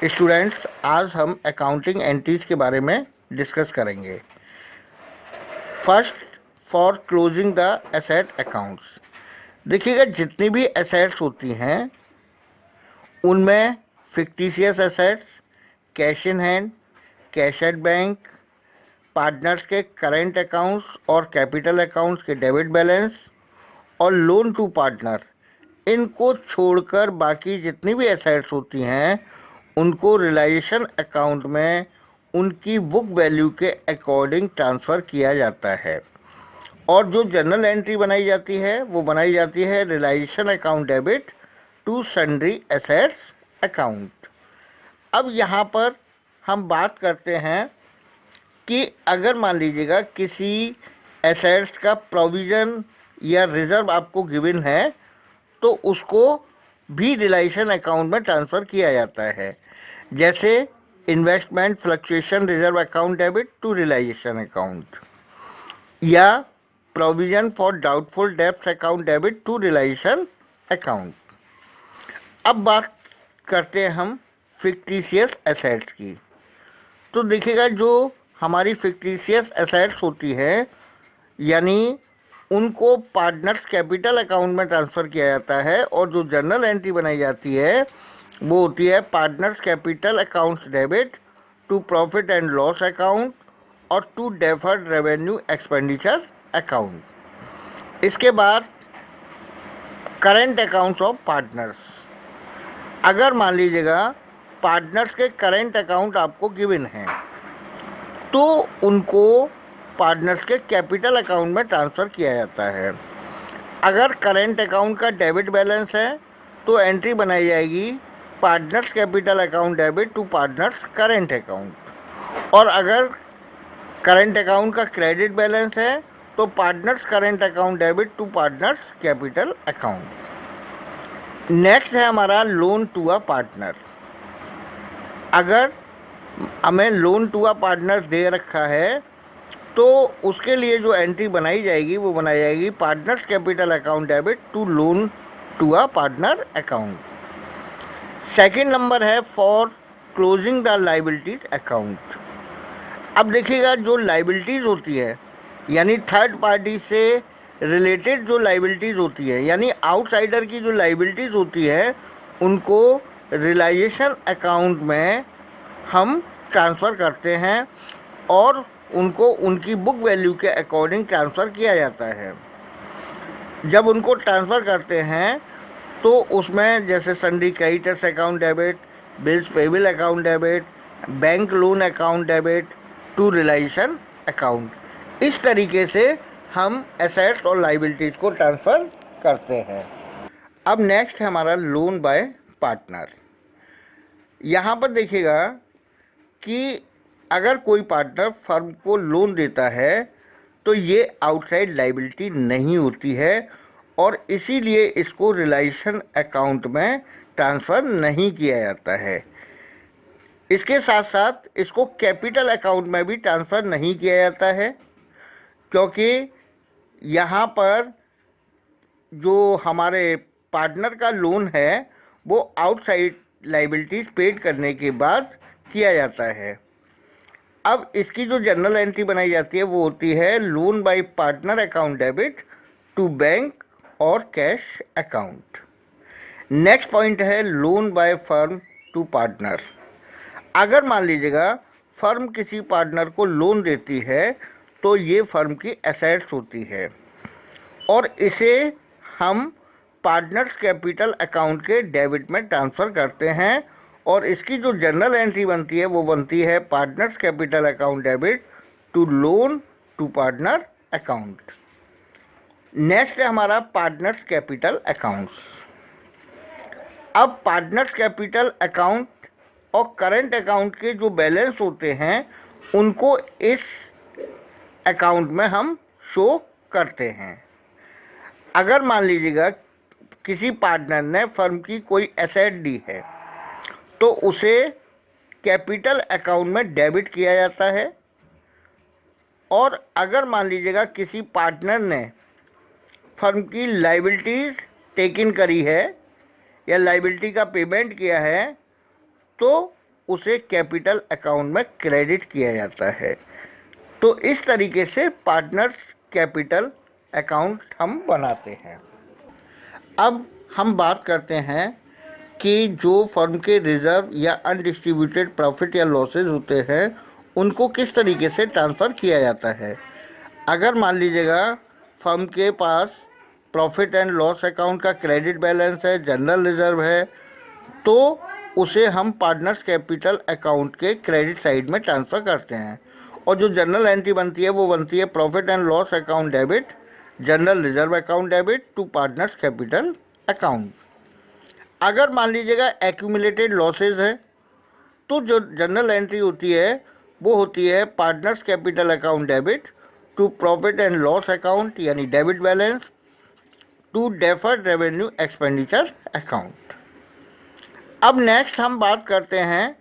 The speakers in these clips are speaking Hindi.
स्टूडेंट्स, आज हम अकाउंटिंग एंट्रीज के बारे में डिस्कस करेंगे। First, for closing the asset accounts. देखिएगा, जितनी भी एसेट्स होती हैं उनमें fictitious assets, cash in hand, cash at bank, partners के करेंट अकाउंट्स और कैपिटल अकाउंट्स के डेबिट बैलेंस और लोन टू पार्टनर, इनको छोड़कर बाकी जितनी भी एसेट्स होती हैं उनको रियलाइजेशन अकाउंट में उनकी बुक वैल्यू के अकॉर्डिंग ट्रांसफ़र किया जाता है। और जो जनरल एंट्री बनाई जाती है वो बनाई जाती है realisation account debit to sundry assets account. अब यहाँ पर हम बात करते हैं कि अगर मान लीजिएगा किसी एसेट्स का प्रोविज़न या रिज़र्व आपको गिवन है तो उसको भी रियलाइजेशन अकाउंट में ट्रांसफ़र किया जाता है, जैसे investment fluctuation reserve account debit to realisation account या provision for doubtful debts account debit to realisation account. अब बात करते हैं हम फिक्टिशियस एसेट्स की। तो देखिएगा, जो हमारी फिक्टिशियस एसेट्स होती है यानी उनको पार्टनर्स कैपिटल अकाउंट में ट्रांसफ़र किया जाता है और जो जनरल एंट्री बनाई जाती है वो होती है partners capital accounts debit to profit and loss account और to deferred revenue expenditure account. इसके बाद करेंट अकाउंट्स ऑफ पार्टनर्स। अगर मान लीजिएगा पार्टनर्स के करेंट अकाउंट आपको गिवन हैं तो उनको पार्टनर्स के कैपिटल अकाउंट में ट्रांसफ़र किया जाता है। अगर करेंट अकाउंट का डेबिट बैलेंस है तो एंट्री बनाई जाएगी partners capital account debit to partners current account. और अगर करेंट अकाउंट का क्रेडिट बैलेंस है तो partners current account debit to partners capital account. Next है हमारा लोन टू अ पार्टनर। अगर हमें लोन टू अ पार्टनर दे रखा है तो उसके लिए जो एंट्री बनाई जाएगी वो बनाई जाएगी partners capital account debit to loan to a partner account. Second number है for closing the liabilities account. अब देखिएगा, जो लाइबिलिटीज़ होती है यानी थर्ड पार्टी से रिलेटेड जो लाइबिलिटीज़ होती है यानी आउटसाइडर की जो लाइबिलिटीज़ होती है उनको रियलाइजेशन अकाउंट में हम ट्रांसफ़र करते हैं और उनको उनकी बुक वैल्यू के अकॉर्डिंग ट्रांसफ़र किया जाता है। जब उनको ट्रांसफ़र करते हैं तो उसमें जैसे sundry creditors account debit, bills payable account debit, bank loan account debit to realisation account, इस तरीके से हम एसेट्स और लाइबिलिटीज़ को ट्रांसफ़र करते हैं। अब नेक्स्ट है हमारा लोन बाय पार्टनर। यहाँ पर देखिएगा कि अगर कोई पार्टनर फर्म को लोन देता है तो ये आउटसाइड लाइबिलिटी नहीं होती है और इसीलिए इसको रियलाइजेशन अकाउंट में ट्रांसफ़र नहीं किया जाता है। इसके साथ साथ इसको कैपिटल अकाउंट में भी ट्रांसफ़र नहीं किया जाता है, क्योंकि यहाँ पर जो हमारे पार्टनर का लोन है वो आउटसाइड लाइबिलिटीज़ पेड करने के बाद किया जाता है। अब इसकी जो जनरल एंट्री बनाई जाती है वो होती है loan by partner account debit to bank और कैश अकाउंट। नेक्स्ट पॉइंट है loan by firm to partner. अगर मान लीजिएगा फर्म किसी पार्टनर को लोन देती है तो ये फर्म की एसेट्स होती है और इसे हम पार्टनर्स कैपिटल अकाउंट के डेबिट में ट्रांसफ़र करते हैं और इसकी जो जनरल एंट्री बनती है वो बनती है partners capital account debit to loan to partner account. Next है हमारा पार्टनर्स कैपिटल अकाउंट्स। अब पार्टनर्स कैपिटल अकाउंट और करंट अकाउंट के जो बैलेंस होते हैं उनको इस अकाउंट में हम शो करते हैं। अगर मान लीजिएगा किसी पार्टनर ने फर्म की कोई एसेट दी है तो उसे कैपिटल अकाउंट में डेबिट किया जाता है, और अगर मान लीजिएगा किसी पार्टनर ने फर्म की लाइबिलिटीज़ टेक इन करी है या लाइबिलिटी का पेमेंट किया है तो उसे कैपिटल अकाउंट में क्रेडिट किया जाता है। तो इस तरीके से पार्टनर्स कैपिटल अकाउंट हम बनाते हैं। अब हम बात करते हैं कि जो फर्म के रिजर्व या अनडिस्ट्रीब्यूटेड प्रॉफिट या लॉसेज होते हैं उनको किस तरीके से ट्रांसफ़र किया जाता है। अगर मान लीजिएगा फर्म के पास प्रॉफिट एंड लॉस अकाउंट का क्रेडिट बैलेंस है, जनरल रिजर्व है, तो उसे हम पार्टनर्स कैपिटल अकाउंट के क्रेडिट साइड में ट्रांसफ़र करते हैं। और जो जनरल एंट्री बनती है वो बनती है profit and loss account debit, general reserve account debit to partners capital account. अगर मान लीजिएगा एक्यूमुलेटेड लॉसेज है तो जो जनरल एंट्री होती है वो होती है partners capital account debit to profit and loss account यानी debit balance to deferred revenue expenditure account. अब नेक्स्ट हम बात करते हैं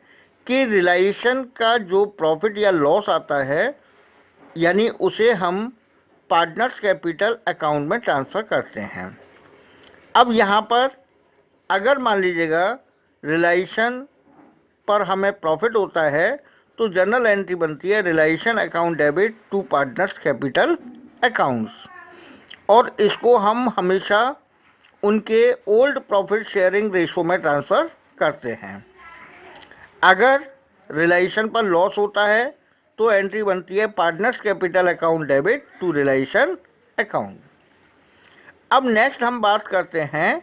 कि रिलाइजेशन का जो प्रॉफिट या लॉस आता है यानी उसे हम पार्टनर्स कैपिटल अकाउंट में ट्रांसफ़र करते हैं। अब यहाँ पर अगर मान लीजिएगा रिलाइजेशन पर हमें प्रॉफिट होता है तो जनरल एंट्री बनती है realisation account debit to partners capital accounts, और इसको हम हमेशा उनके ओल्ड प्रॉफिट शेयरिंग रेशो में ट्रांसफ़र करते हैं। अगर रिलाइजेशन पर लॉस होता है तो एंट्री बनती है partners capital account debit to realisation account. अब नेक्स्ट हम बात करते हैं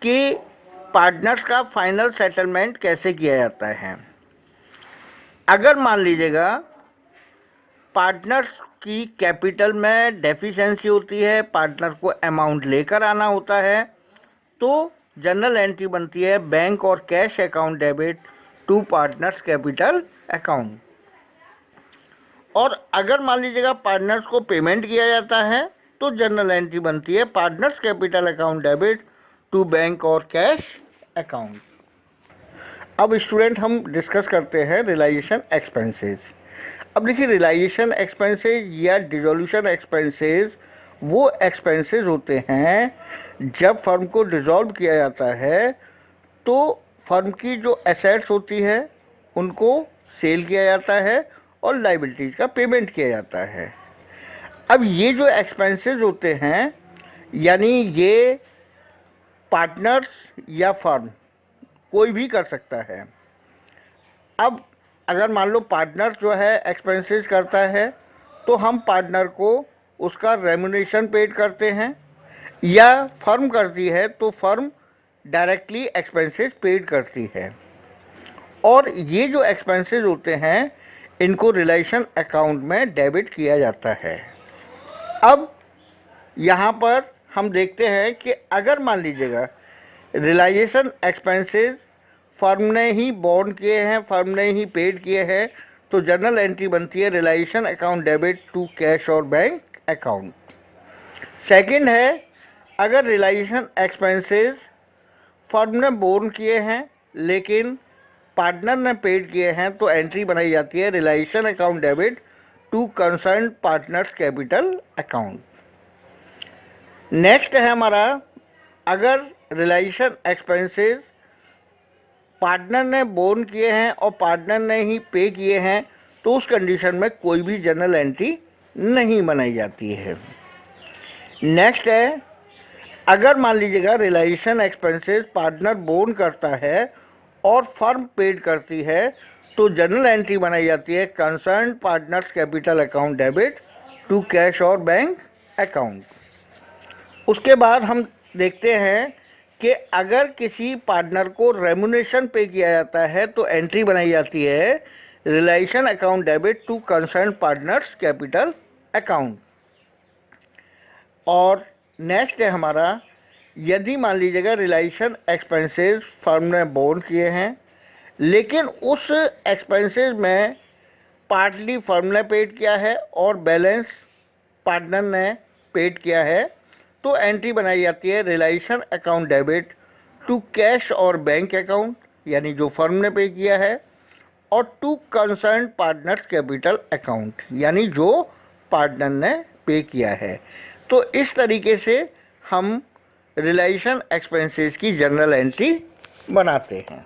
कि पार्टनर्स का फाइनल सेटलमेंट कैसे किया जाता है। अगर मान लीजिएगा पार्टनर्स की कैपिटल में डेफिशिएंसी होती है, पार्टनर को अमाउंट लेकर आना होता है, तो जनरल एंट्री बनती है बैंक और cash account debit to partners capital account. और अगर मान लीजिएगा पार्टनर्स को पेमेंट किया जाता है तो जनरल एंट्री बनती है partners capital account debit to bank और कैश अकाउंट। अब स्टूडेंट हम डिस्कस करते हैं रियलाइजेशन एक्सपेंसेस। अब देखिए रियलाइजेशन एक्सपेंसेस या डिसोल्यूशन एक्सपेंसेस वो एक्सपेंसेस होते हैं जब फर्म को डिसॉल्व किया जाता है तो फर्म की जो एसेट्स होती है उनको सेल किया जाता है और लाइबिलिटीज़ का पेमेंट किया जाता है। अब ये जो एक्सपेंसेस होते हैं यानी ये पार्टनर्स या फर्म कोई भी कर सकता है। अब अगर मान लो पार्टनर जो है एक्सपेंसेस करता है तो हम पार्टनर को उसका रेम्यूनरेशन पेड करते हैं, या फर्म करती है तो फर्म डायरेक्टली एक्सपेंसेस पेड करती है। और ये जो एक्सपेंसेस होते हैं इनको रिलेशन अकाउंट में डेबिट किया जाता है। अब यहाँ पर हम देखते हैं कि अगर मान लीजिएगा रियलाइजेशन एक्सपेंसेस फर्म ने ही बॉन्ड किए हैं, फर्म ने ही पेड किए हैं, तो जनरल एंट्री बनती है realisation account debit to cash और बैंक अकाउंट। सेकंड है अगर रियलाइजेशन एक्सपेंसेस फर्म ने बोर्न किए हैं लेकिन पार्टनर ने पेड किए हैं तो एंट्री बनाई जाती है realisation account debit to concern partners capital account. Next है हमारा अगर रियलाइजेशन एक्सपेंसेस पार्टनर ने बोर्न किए हैं और पार्टनर ने ही पे किए हैं तो उस कंडीशन में कोई भी जनरल एंट्री नहीं बनाई जाती है। नेक्स्ट है अगर मान लीजिएगा रियलाइजेशन एक्सपेंसेस पार्टनर बोर्न करता है और फर्म पेड करती है तो जनरल एंट्री बनाई जाती है concern partners capital account debit to cash और बैंक अकाउंट। उसके बाद हम देखते हैं कि अगर किसी पार्टनर को रेम्यूनरेशन पे किया जाता है तो एंट्री बनाई जाती है realisation account debit to concern partners capital account. और नेक्स्ट है हमारा यदि मान लीजिएगा रियलाइजेशन एक्सपेंसेस फर्म ने बोर्न किए हैं लेकिन उस एक्सपेंसेस में पार्टली फर्म ने पेड किया है और बैलेंस पार्टनर ने पेड किया है तो एंट्री बनाई जाती है realisation account debit to cash और बैंक अकाउंट यानी जो फर्म ने पे किया है और to concern partners capital account यानी जो पार्टनर ने पे किया है। तो इस तरीके से हम रियलाइजेशन एक्सपेंसेस की जनरल एंट्री बनाते हैं।